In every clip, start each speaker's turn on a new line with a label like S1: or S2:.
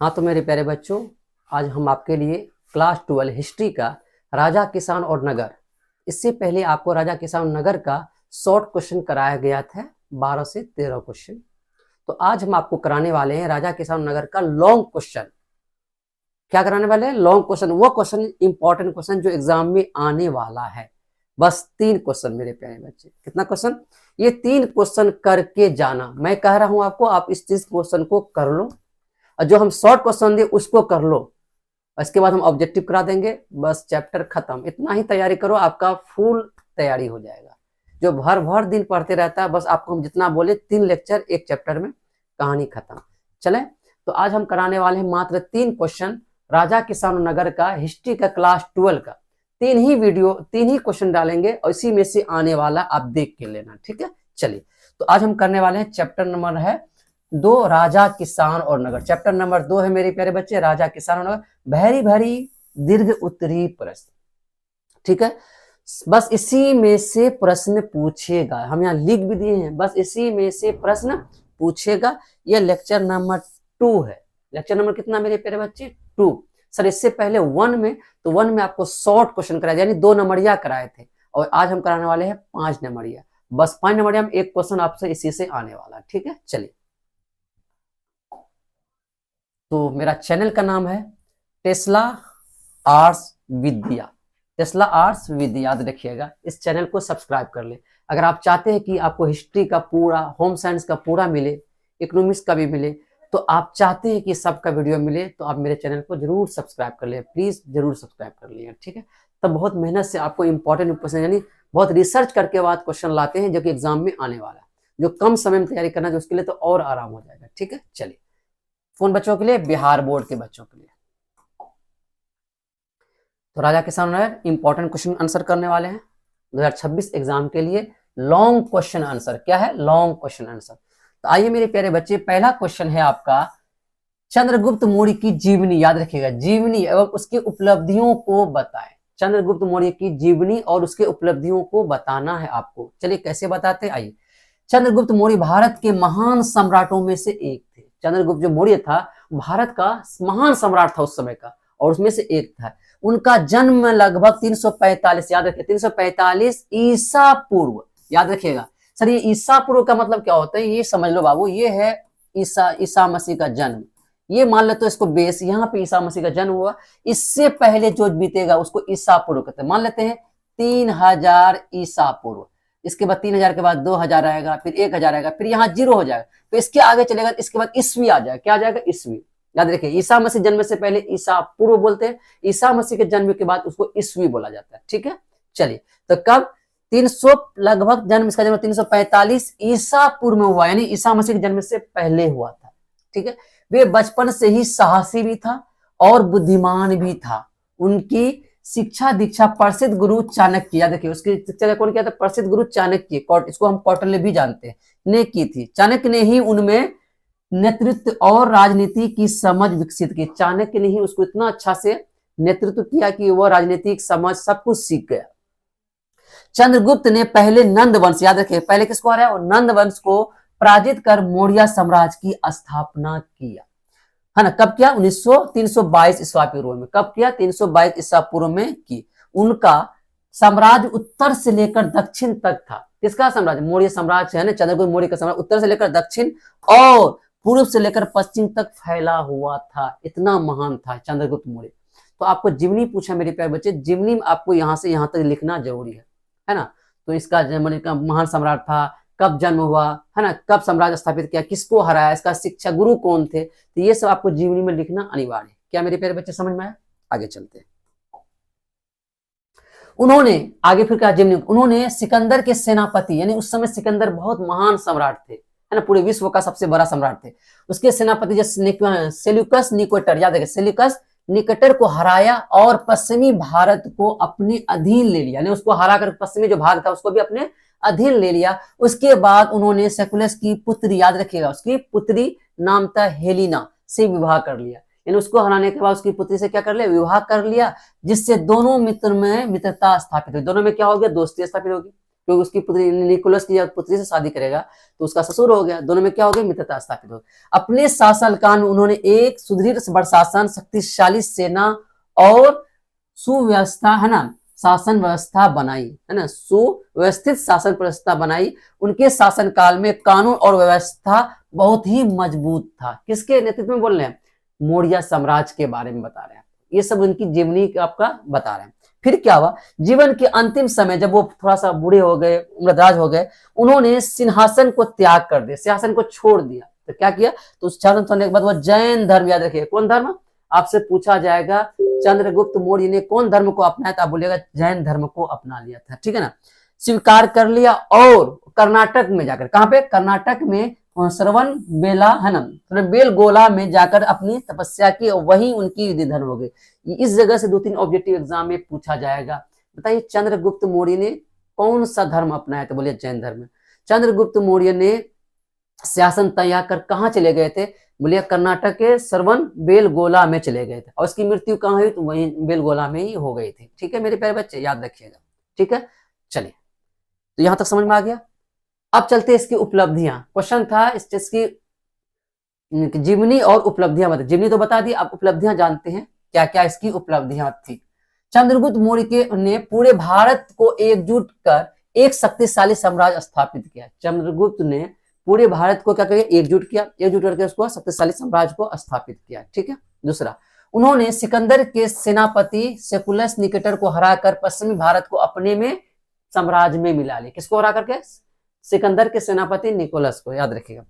S1: हाँ तो मेरे प्यारे बच्चों, आज हम आपके लिए क्लास 12 हिस्ट्री का राजा किसान और नगर। इससे पहले आपको राजा किसान और नगर का शॉर्ट क्वेश्चन कराया गया था, 12 से 13 क्वेश्चन। तो आज हम आपको कराने वाले हैं राजा किसान और नगर का लॉन्ग क्वेश्चन। क्या कराने वाले हैं? लॉन्ग क्वेश्चन, वो क्वेश्चन इंपॉर्टेंट क्वेश्चन जो एग्जाम में आने वाला है। बस 3 क्वेश्चन मेरे प्यारे बच्चे। कितना क्वेश्चन? ये 3 क्वेश्चन करके जाना। मैं कह रहा हूं आपको, आप इस 30 क्वेश्चन को कर लो और जो हम शॉर्ट क्वेश्चन दे उसको कर लो। इसके बाद हम ऑब्जेक्टिव करा देंगे, बस चैप्टर खत्म। इतना ही तैयारी करो, आपका फुल तैयारी हो जाएगा। जो भर भर दिन पढ़ते रहता है, बस आपको हम जितना बोले 3 लेक्चर एक चैप्टर में, कहानी खत्म। चले तो आज हम कराने वाले हैं मात्र 3 क्वेश्चन राजा किसान नगर का हिस्ट्री का क्लास 12 का। 3 ही वीडियो, 3 ही क्वेश्चन डालेंगे और इसी में से आने वाला आप देख के लेना, ठीक है। चलिए तो आज हम करने वाले हैं चैप्टर नंबर है 2 राजा किसान और नगर। चैप्टर नंबर 2 है मेरे प्यारे बच्चे राजा किसान और नगर, भैरी भैरी दीर्घ उत्तरी प्रश्न, ठीक है। बस इसी में से प्रश्न पूछेगा, हम यहाँ लिख भी दिए हैं, बस इसी में से प्रश्न पूछेगा। ये लेक्चर नंबर 2 है। लेक्चर नंबर कितना मेरे प्यारे बच्चे? 2। सर इससे पहले 1 में, तो 1 में आपको शॉर्ट क्वेश्चन कराया, यानी 2 नंबरिया कराए थे, और आज हम कराने वाले हैं 5 नंबरिया। बस 5 नंबरिया में एक क्वेश्चन आपसे इसी से आने वाला, ठीक है। चलिए तो मेरा चैनल का नाम है टेस्ला आर्ट्स विद्या। टेस्ला आर्ट्स विद्या याद रखिएगा, इस चैनल को सब्सक्राइब कर ले। अगर आप चाहते हैं कि आपको हिस्ट्री का पूरा, होम साइंस का पूरा मिले, इकोनॉमिक्स का भी मिले, तो आप चाहते हैं कि सबका वीडियो मिले, तो आप मेरे चैनल को जरूर सब्सक्राइब कर ले, प्लीज जरूर सब्सक्राइब कर लिए, ठीक है। तब बहुत मेहनत से आपको इंपॉर्टेंट क्वेश्चन, यानी बहुत रिसर्च करके बाद क्वेश्चन लाते हैं जो कि एग्जाम में आने वाला है। जो कम समय में तैयारी करना है उसके लिए तो और आराम हो जाएगा, ठीक है। चलिए कौन बच्चों के लिए? बिहार बोर्ड के बच्चों के लिए। तो राजा किसान नगर इंपॉर्टेंट क्वेश्चन आंसर करने वाले हैं 2026 एग्जाम के लिए। लॉन्ग क्वेश्चन आंसर क्या है? Long question answer. तो आइए मेरे प्यारे बच्चे, पहला क्वेश्चन है आपका, चंद्रगुप्त मौर्य की जीवनी, याद रखिएगा, जीवनी एवं उसकी उपलब्धियों को बताएं। चंद्रगुप्त मौर्य की जीवनी और उसके उपलब्धियों को बताना है आपको। चलिए कैसे बताते हैं, आइए। चंद्रगुप्त मौर्य भारत के महान सम्राटों में से एक थे। चंद्रगुप्त जो मौर्य था भारत का महान सम्राट था उस समय का, और उसमें से एक था। उनका जन्म लगभग 345, याद रखिए 345 ईसा पूर्व, याद रखिएगा। सर ये ईसा पूर्व का मतलब क्या होता है? ये समझ लो बाबू, ये है ईसा मसीह का जन्म। ये मान लेते हो इसको बेस, यहाँ पे ईसा मसीह का जन्म हुआ। इससे पहले जो बीतेगा उसको ईसा पूर्व कहते हैं। मान लेते हैं 3000 ईसा पूर्व, इसके बाद 3000 के बाद 2000 आएगा, फिर 1000 आएगा, फिर यहाँ 0 हो जाएगा, तो इसके आगे चलेगा, इसके बाद ईस्वी आ जाएगा। क्या आ जाएगा? ईस्वी। याद रखिए ईसा मसीह जन्म से पहले ईसा पूर्व बोलते हैं, ईसा मसीह के जन्म के बाद उसको ईस्वी बोला जाता है, ठीक है। चलिए तो कब 300 लगभग जन्म, इसका जन्म 345 ईसा पूर्व में हुआ, यानी ईसा मसीह के जन्म से पहले हुआ था, ठीक है। वे बचपन से ही साहसी भी था और बुद्धिमान भी था। उनकी शिक्षा दीक्षा प्रसिद्ध गुरु चाणक्य, याद रखिए उसकी शिक्षा कौन किया था? प्रसिद्ध गुरु चाणक्य, इसको हम कौटिल्य भी जानते हैं, ने की थी। चाणक्य ने ही उनमें नेतृत्व और राजनीति की समझ विकसित की। चाणक्य ने ही उसको इतना अच्छा से नेतृत्व किया कि वह राजनीतिक समझ सब कुछ सीख गया। चंद्रगुप्त ने पहले नंद वंश, याद रखिए पहले किसको आ रहा है? नंद वंश को पराजित कर मौर्य साम्राज्य की स्थापना किया, है ना। कब किया? 322 ईसा पूर्व में। कब किया? 322 ईसा पूर्व में की। उनका साम्राज्य उत्तर से लेकर दक्षिण तक था। किसका साम्राज्य? मौर्य साम्राज्य है ना, चंद्रगुप्त मौर्य का साम्राज्य उत्तर से लेकर दक्षिण और पूर्व से लेकर पश्चिम तक फैला हुआ था। इतना महान था चंद्रगुप्त मौर्य। तो आपको जीवनी पूछा मेरे प्यारे बच्चे, जीवनी में आपको यहाँ से यहाँ तक लिखना जरूरी है ना। तो इसका जन्म का महान सम्राट था, कब जन्म हुआ, है ना, कब साम्राज्य स्थापित किया, किसको हराया, इसका शिक्षा गुरु कौन थे, तो ये सब आपको जीवनी में लिखना अनिवार्य है। क्या मेरे प्यारे बच्चे समझ में आया? आगे चलते हैं। उन्होंने आगे फिर कहा जीवनी, उन्होंने सिकंदर के सेनापति, यानी उस समय सिकंदर बहुत महान सम्राट थे, है ना, पूरे विश्व का सबसे बड़ा सम्राट थे। उसके सेनापति जो सेल्यूकस निकेटर, याद रखिए सेल्यूकस निकेटर को हराया और पश्चिमी भारत को अपने अधीन ले लिया, यानी उसको हराकर पश्चिमी जो भाग था उसको भी अपने अधीन ले लिया। उसके बाद उन्होंने सेकुलस की पुत्री, याद रखिएगा उसकी पुत्री नाम था हेलिना, से विवाह कर लिया। यानी उसको हराने के बाद उसकी पुत्री से क्या कर लिया? विवाह कर लिया, जिससे दोनों मित्र में मित्रता स्थापित हुई। दोनों में क्या हो गया? दोस्ती स्थापित होगी। क्योंकि उसकी पुत्री निकोलस की पुत्री से शादी करेगा तो उसका ससुर हो गया, दोनों में क्या हो गया, मित्रता स्थापित हो गई। अपने शासनकाल में उन्होंने एक सुदृढ़ प्रशासन, शक्तिशाली सेना और सुव्यवस्था है ना शासन व्यवस्था बनाई, है ना, सुव्यवस्थित शासन व्यवस्था बनाई। उनके शासनकाल में कानून और व्यवस्था बहुत ही मजबूत था। किसके नेतृत्व में बोल रहे हैं, मौर्य साम्राज्य के बारे में बता रहे हैं। ये सब उनकी जीवनी आपका बता रहे हैं। फिर क्या हुआ, जीवन के अंतिम समय जब वो थोड़ा सा बूढ़े हो गए, उम्रदराज हो गए, उन्होंने सिंहासन को त्याग कर दिया, सिंहासन को छोड़ दिया। तो क्या किया, तो सिंहासन छोड़ने के बाद वो जैन धर्म, याद रखिए कौन धर्म, आपसे पूछा जाएगा चंद्रगुप्त मौर्य ने कौन धर्म को अपनाया, तो आप बोलिएगा जैन धर्म को अपना लिया था, ठीक है ना, स्वीकार कर लिया। और कर्नाटक में जाकर, कहां पे, कर्नाटक में श्रवण बेला है ना, बेलगोला में जाकर अपनी तपस्या की और वहीं उनकी निधन हो गई। इस जगह से 2-3 ऑब्जेक्टिव एग्जाम में पूछा जाएगा। बताइए चंद्रगुप्त मौर्य ने कौन सा धर्म अपनाया, तो बोलिए जैन धर्म। चंद्रगुप्त मौर्य ने शासन तैयार कर कहां चले गए थे, बोलिए कर्नाटक के श्रवण बेलगोला में चले गए थे। और उसकी मृत्यु कहां हुई, तो वहीं बेलगोला में ही हो गई थी। ठीक है मेरे प्यारे बच्चे, याद रखिएगा, ठीक है। चलिए, तो यहां तक समझ में आ गया। अब चलते हैं इसकी उपलब्धियां। क्वेश्चन था इसकी जीवनी और उपलब्धियां बता, जीवनी तो बता दी, अब उपलब्धियां जानते हैं क्या क्या इसकी उपलब्धियां थी। चंद्रगुप्त मौर्य ने पूरे भारत को एकजुट कर एक शक्तिशाली साम्राज्य स्थापित किया। चंद्रगुप्त ने पूरे भारत को क्या किया, एकजुट किया, एकजुट करके उसको शक्तिशाली साम्राज्य को स्थापित किया, ठीक है। दूसरा, उन्होंने सिकंदर के सेनापति सेकुलस निकेटर को हराकर पश्चिमी भारत को अपने में साम्राज्य में मिला लिया। किसको हरा करके, सिकंदर के सेनापति निकोलस को, याद रखिएगा।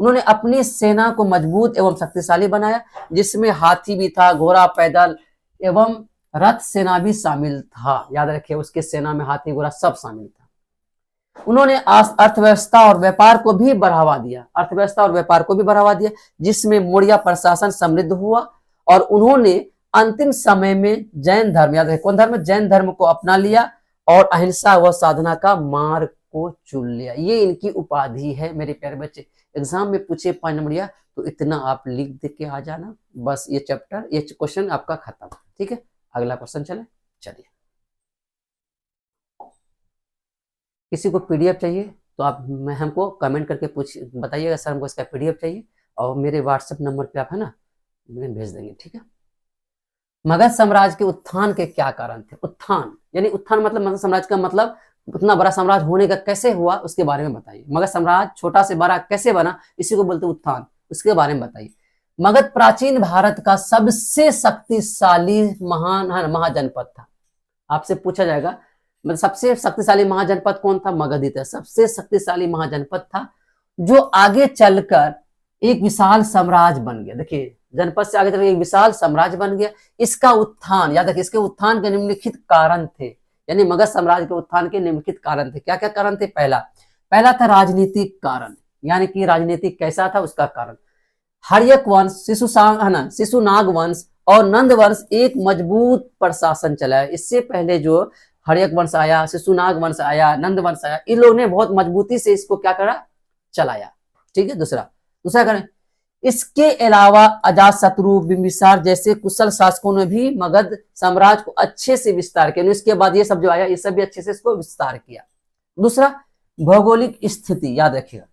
S1: उन्होंने अपनी सेना को मजबूत एवं शक्तिशाली बनाया, जिसमें हाथी भी था, घोड़ा, पैदल एवं रथ सेना भी शामिल था। याद रखिए, उसके सेना में हाथी घोड़ा सब शामिल था। उन्होंने अर्थव्यवस्था और व्यापार को भी बढ़ावा दिया, अर्थव्यवस्था और व्यापार को भी बढ़ावा दिया, जिसमें मौर्य प्रशासन समृद्ध हुआ। और उन्होंने अंतिम समय में जैन धर्म, याद रखिए कौन धर्म, जैन धर्म को अपना लिया और अहिंसा व साधना का मार्ग को चुन लिया। ये इनकी उपाधि है मेरे प्यारे बच्चे। एग्जाम में पूछे 5 नंबरिया तो इतना आप लिख दे के आ जाना, बस ये चैप्टर, ये क्वेश्चन आपका खत्म, ठीक है। अगला क्वेश्चन चलिए। किसी को पीडीएफ चाहिए तो आप हमको कमेंट करके बताइएगा, सर हमको इसका पीडीएफ चाहिए, और मेरे व्हाट्सएप नंबर पे आप है ना भेज देंगे, ठीक है। मगध साम्राज्य के उत्थान के क्या कारण थे, उत्थान यानी उत्थान मतलब मगध साम्राज्य का मतलब उतना बड़ा साम्राज्य होने का कैसे हुआ, उसके बारे में बताइए। मगध साम्राज्य छोटा से बड़ा कैसे बना, इसी को बोलते उत्थान, उसके बारे में बताइए। मगध प्राचीन भारत का सबसे शक्तिशाली महाजनपद था। आपसे पूछा जाएगा मतलब सबसे शक्तिशाली महाजनपद कौन था, मगध ही था। सबसे शक्तिशाली महाजनपद था, जो आगे चलकर एक विशाल साम्राज्य बन गया। देखिए, जनपद से आगे चलकर एक विशाल साम्राज्य बन गया। इसका उत्थान, याद रखिए, इसके उत्थान के निम्नलिखित कारण थे, यानी मगध साम्राज्य के उत्थान के निम्नलिखित कारण थे। क्या क्या कारण थे, पहला था राजनीतिक कारण, यानी कि राजनीतिक कैसा था उसका कारण। हर्यक वंश, शिशुनाग वंश और नंद वंश एक मजबूत प्रशासन चलाया। इससे पहले जो हर्यक वंश आया, शिशुनाग वंश आया, नंद वंश आया, इन लोगों ने बहुत मजबूती से इसको क्या करा, चलाया, ठीक है। दूसरा कारण, इसके अलावा अजातशत्रु, बिंबिसार जैसे कुशल शासकों ने भी मगध साम्राज्य को अच्छे से विस्तार किया। इसके बाद ये सब जो आया, ये सब भी अच्छे से इसको विस्तार किया। दूसरा, भौगोलिक स्थिति, याद रखिएगा,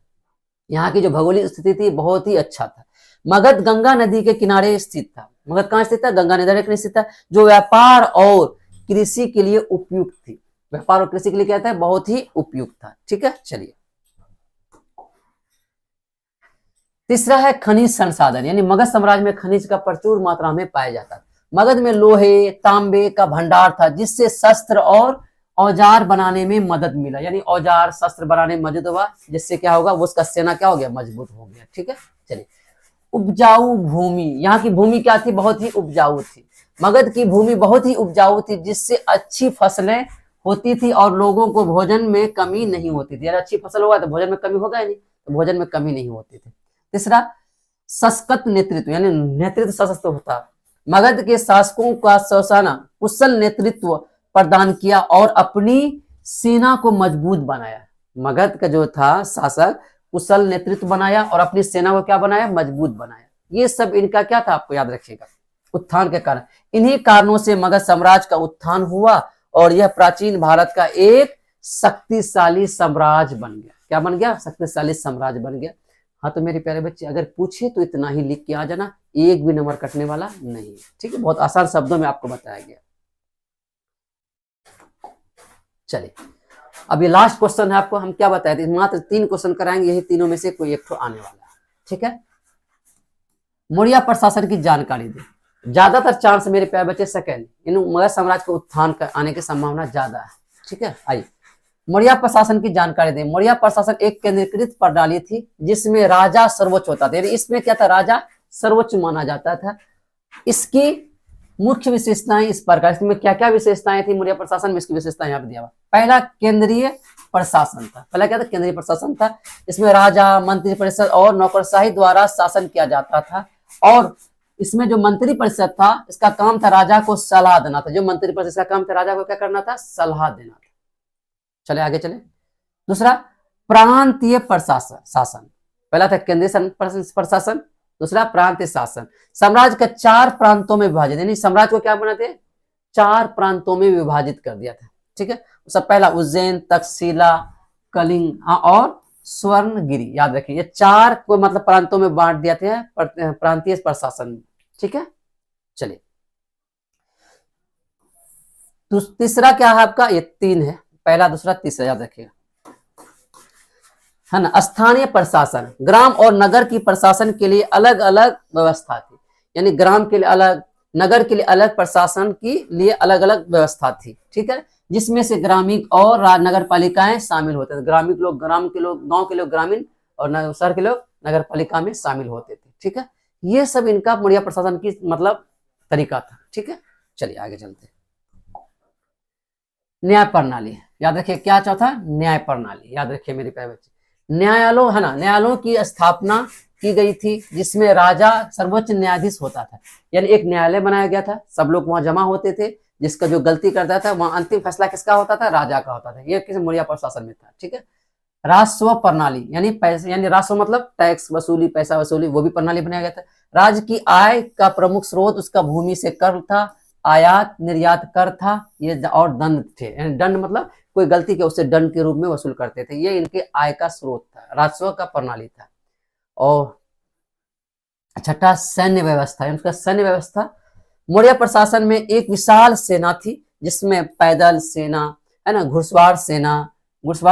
S1: यहाँ की जो भौगोलिक स्थिति थी बहुत ही अच्छा था। मगध गंगा नदी के किनारे स्थित था। मगध कहाँ स्थित था, गंगा नदी के किनारे स्थित था, जो व्यापार और कृषि के लिए उपयुक्त थी। व्यापार और कृषि के लिए क्या था, बहुत ही उपयुक्त था, ठीक है। चलिए, तीसरा है खनिज संसाधन, यानी मगध साम्राज्य में खनिज का प्रचुर मात्रा में पाया जाता था। मगध में लोहे, तांबे का भंडार था, जिससे शस्त्र और औजार बनाने में मदद मिला, यानी औजार शस्त्र बनाने में मदद हुआ, जिससे क्या होगा, वो उसका सेना क्या हो गया, मजबूत हो गया, ठीक है। चलिए, उपजाऊ भूमि, यहाँ की भूमि क्या थी, बहुत ही उपजाऊ थी। मगध की भूमि बहुत ही उपजाऊ थी, जिससे अच्छी फसलें होती थी और लोगों को भोजन में कमी नहीं होती थी। यार अच्छी फसल होगा तो भोजन में कमी होगा ही नहीं, तो भोजन में कमी नहीं होती थी। तीसरा, सशक्त नेतृत्व, यानी नेतृत्व सशक्त होता। मगध के शासकों का सौसाना कुशल नेतृत्व प्रदान किया और अपनी सेना को मजबूत बनाया। मगध का जो था शासक कुशल नेतृत्व बनाया और अपनी सेना को क्या बनाया, मजबूत बनाया। ये सब इनका क्या था, आपको याद रखिएगा, उत्थान के कारण। इन्हीं कारणों से मगध साम्राज्य का उत्थान हुआ और यह प्राचीन भारत का एक शक्तिशाली साम्राज्य बन गया। क्या बन गया? शक्तिशाली साम्राज्य बन गया। हाँ तो मेरे प्यारे बच्चे अगर पूछे तो इतना ही लिख के आ जाना, एक भी नंबर कटने वाला नहीं है। ठीक है, बहुत आसान शब्दों में आपको बताया गया। चलिए अब ये लास्ट क्वेश्चन है, आपको हम क्या बताए थे, मात्र 3 क्वेश्चन कराएंगे, यही तीनों में से कोई एक तो आने वाला है। ठीक है, मौर्य प्रशासन की जानकारी दे। ज्यादातर चांस मेरे प्यारे बच्चे सेकंड, इन मगध साम्राज्य को उत्थान कर आने की संभावना ज्यादा है। ठीक है, आइए मौर्य प्रशासन की जानकारी दें। मौर्य प्रशासन एक केंद्रीकृत प्रणाली थी जिसमें राजा सर्वोच्च होता था, यानी इसमें क्या था, राजा सर्वोच्च माना जाता था। इसकी मुख्य विशेषताएं इस प्रकार, इसमें क्या क्या विशेषताएं थी मौर्य प्रशासन में, इसकी विशेषताएं यहाँ पे दिया हुआ। पहला केंद्रीय प्रशासन था, पहला क्या था, केंद्रीय प्रशासन था। इसमें राजा, मंत्री परिषद और नौकरशाही द्वारा शासन किया जाता था। और इसमें जो मंत्री परिषद था, इसका काम था राजा को सलाह देना था। जो मंत्री परिषद का काम था, राजा को क्या करना था, सलाह देना था। चले आगे चले। दूसरा प्रांतीय प्रशासन, शासन। पहला था केंद्रीय प्रशासन, दूसरा प्रांतीय शासन। साम्राज्य का 4 प्रांतों में विभाजित, यानी साम्राज्य को क्या बनाते, 4 प्रांतों में विभाजित कर दिया था। ठीक है, सब पहला उज्जैन, तक्षशिला, कलिंग और स्वर्णगिरी, याद रखिए ये 4 को मतलब प्रांतों में बांट दिया था प्रांतीय प्रशासन। ठीक है, चलिए तीसरा क्या है आपका, ये 3 है, पहला दूसरा तीसरा, याद रखिएगा, है ना। स्थानीय प्रशासन, ग्राम और नगर की प्रशासन के लिए अलग अलग व्यवस्था थी, यानी ग्राम के लिए अलग, नगर के लिए अलग, प्रशासन के लिए अलग अलग व्यवस्था थी। ठीक है, जिसमें से ग्रामीण और नगर पालिकाएं शामिल होते थे। ग्रामीण लोग ग्राम के लोग, गांव के लोग ग्रामीण, और शहर के लोग नगर पालिका में शामिल होते थे। ठीक है, ये सब इनका मौर्य प्रशासन की मतलब तरीका था। ठीक है, चलिए आगे चलते हैं। न्याय प्रणाली, याद रखिए क्या चौथा, न्याय प्रणाली, याद रखिए मेरे प्यारे बच्चे। न्यायालयों, है ना, न्यायालयों की स्थापना की गई थी जिसमें राजा सर्वोच्च न्यायाधीश होता था, यानी एक न्यायालय बनाया गया था, सब लोग वहां जमा होते थे, जिसका जो गलती करता था वहां अंतिम फैसला किसका होता था, राजा का होता था। ये किसी मौर्य प्रशासन में था। ठीक है, राजस्व प्रणाली, यानी पैसे, यानी राजस्व मतलब टैक्स वसूली, पैसा वसूली, वो भी प्रणाली बनाया गया था। राज्य की आय का प्रमुख स्रोत उसका भूमि से कर था, आयात निर्यात कर था, ये और दंड थे, यानी दंड मतलब कोई गलती के उससे दंड के रूप में वसूल करते थे। ये इनके आय का स्रोत था, राजस्व का प्रणाली था। और छठा सैन्य व्यवस्था, उनका सैन्य व्यवस्था। मौर्य प्रशासन में एक विशाल सेना थी जिसमें पैदल सेना, है ना, घुड़सवार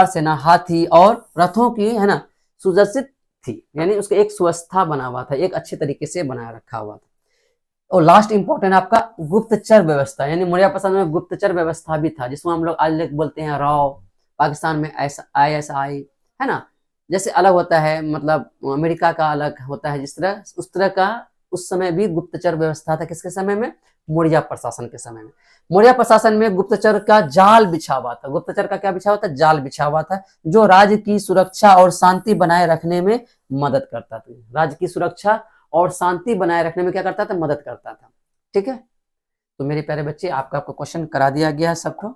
S1: सेना, हाथी और रथों की, है ना, सुसज्जित थी, यानी उसका एक सुव्यवस्था बना हुआ था, एक अच्छे तरीके से बनाया रखा हुआ था। और लास्ट इंपॉर्टेंट आपका गुप्तचर व्यवस्था, यानी मौर्य प्रशासन में गुप्तचर व्यवस्था भी था, जिसको हम लोग आज बोलते हैं राव, पाकिस्तान में ISI, है ना, जैसे अलग होता है, मतलब अमेरिका का अलग होता है, जिस तरह उस तरह का उस समय भी गुप्तचर व्यवस्था था। किसके समय में, मौर्य प्रशासन के समय में। मौर्य प्रशासन में गुप्तचर का जाल बिछा हुआ था। गुप्तचर का क्या बिछा हुआ था, जाल बिछा हुआ था, जो राज्य की सुरक्षा और शांति बनाए रखने में मदद करता था। राज्य की सुरक्षा और शांति बनाए रखने में क्या करता था, मदद करता था। ठीक है, तो मेरे प्यारे बच्चे आपका क्वेश्चन करा दिया गया है सबको।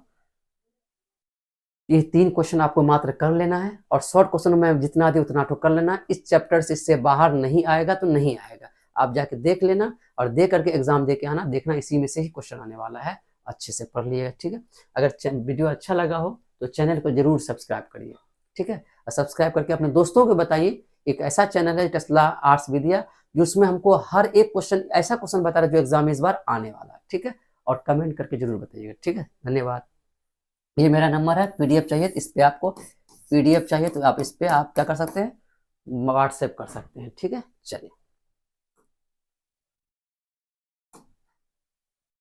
S1: ये 3 क्वेश्चन आपको मात्र कर लेना है, और शॉर्ट क्वेश्चन में जितना दी उतना कर लेना। इस चैप्टर से इससे बाहर नहीं आएगा तो नहीं आएगा, आप जाके देख लेना, और दे करके एग्जाम दे के आना, देखना इसी में से ही क्वेश्चन आने वाला है, अच्छे से पढ़ लिएगा। ठीक है, अगर वीडियो अच्छा लगा हो तो चैनल को जरूर सब्सक्राइब करिए। ठीक है, और सब्सक्राइब करके अपने दोस्तों को बताइए, एक ऐसा चैनल है टेस्ला आर्ट्स विद्या, जिसमें हमको हर एक क्वेश्चन, ऐसा क्वेश्चन बता रहा है जो एग्जाम में इस बार आने वाला है। ठीक है, और कमेंट करके जरूर बताइएगा। ठीक है, धन्यवाद। ये मेरा नंबर है, PDF चाहिए इस पे, आपको PDF चाहिए तो आप इस पे आप क्या कर सकते हैं, व्हाट्सएप कर सकते हैं। ठीक है, चलिए।